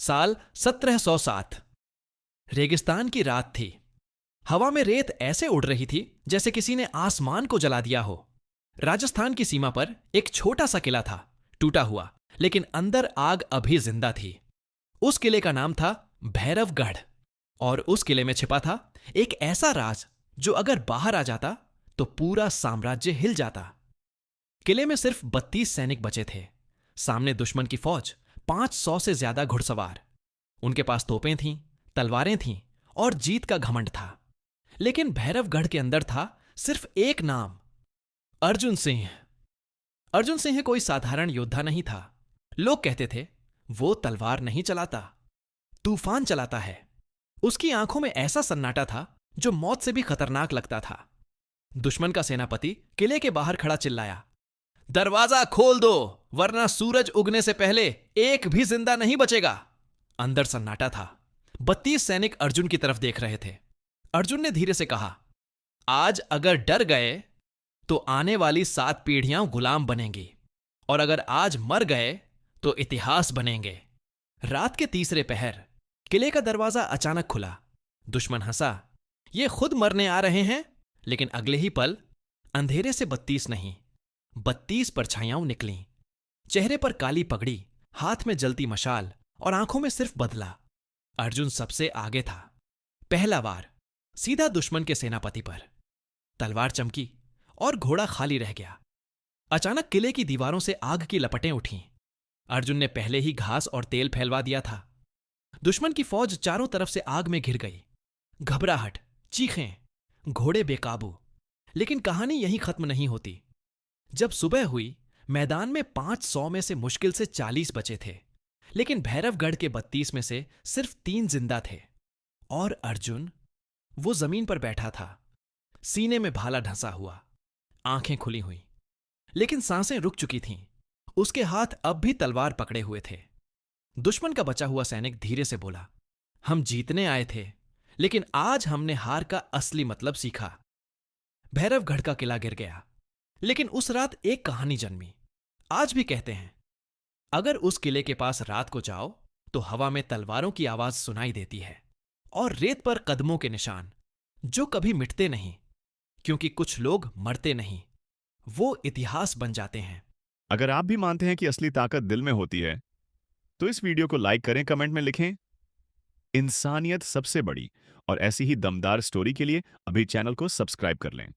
साल 1707। रेगिस्तान की रात थी। हवा में रेत ऐसे उड़ रही थी जैसे किसी ने आसमान को जला दिया हो। राजस्थान की सीमा पर एक छोटा सा किला था, टूटा हुआ, लेकिन अंदर आग अभी जिंदा थी। उस किले का नाम था भैरवगढ़, और उस किले में छिपा था एक ऐसा राज जो अगर बाहर आ जाता तो पूरा साम्राज्य हिल जाता। किले में सिर्फ 32 सैनिक बचे थे। सामने दुश्मन की फौज, 500 से ज्यादा घुड़सवार। उनके पास तोपें थीं, तलवारें थीं और जीत का घमंड था। लेकिन भैरवगढ़ के अंदर था सिर्फ एक नाम, अर्जुन सिंह। अर्जुन सिंह कोई साधारण योद्धा नहीं था। लोग कहते थे वो तलवार नहीं चलाता, तूफान चलाता है। उसकी आंखों में ऐसा सन्नाटा था जो मौत से भी खतरनाक लगता था। दुश्मन का सेनापति किले के बाहर खड़ा चिल्लाया, दरवाजा खोल दो, वरना सूरज उगने से पहले एक भी जिंदा नहीं बचेगा। अंदर सन्नाटा था। 32 सैनिक अर्जुन की तरफ देख रहे थे। अर्जुन ने धीरे से कहा, आज अगर डर गए तो आने वाली 7 पीढ़ियां गुलाम बनेंगी, और अगर आज मर गए तो इतिहास बनेंगे। रात के तीसरे पहर किले का दरवाजा अचानक खुला। दुश्मन हंसा, ये खुद मरने आ रहे हैं। लेकिन अगले ही पल अंधेरे से 32 नहीं, 32 परछाइयां निकलीं। चेहरे पर काली पगड़ी, हाथ में जलती मशाल और आंखों में सिर्फ बदला। अर्जुन सबसे आगे था। पहला वार सीधा दुश्मन के सेनापति पर। तलवार चमकी और घोड़ा खाली रह गया। अचानक किले की दीवारों से आग की लपटें उठीं। अर्जुन ने पहले ही घास और तेल फैलवा दिया था। दुश्मन की फौज चारों तरफ से आग में घिर गई। घबराहट, चीखें, घोड़े बेकाबू। लेकिन कहानी यहीं खत्म नहीं होती। जब सुबह हुई, मैदान में 500 में से मुश्किल से 40 बचे थे। लेकिन भैरवगढ़ के 32 में से सिर्फ 3 जिंदा थे। और अर्जुन, वो जमीन पर बैठा था, सीने में भाला ढंसा हुआ, आंखें खुली हुई, लेकिन सांसें रुक चुकी थीं। उसके हाथ अब भी तलवार पकड़े हुए थे। दुश्मन का बचा हुआ सैनिक धीरे से बोला, हम जीतने आए थे, लेकिन आज हमने हार का असली मतलब सीखा। भैरवगढ़ का किला गिर गया, लेकिन उस रात एक कहानी जन्मी। आज भी कहते हैं, अगर उस किले के पास रात को जाओ तो हवा में तलवारों की आवाज सुनाई देती है, और रेत पर कदमों के निशान जो कभी मिटते नहीं, क्योंकि कुछ लोग मरते नहीं, वो इतिहास बन जाते हैं। अगर आप भी मानते हैं कि असली ताकत दिल में होती है, तो इस वीडियो को लाइक करें, कमेंट में लिखें इंसानियत सबसे बड़ी, और ऐसी ही दमदार स्टोरी के लिए अभी चैनल को सब्सक्राइब कर लें।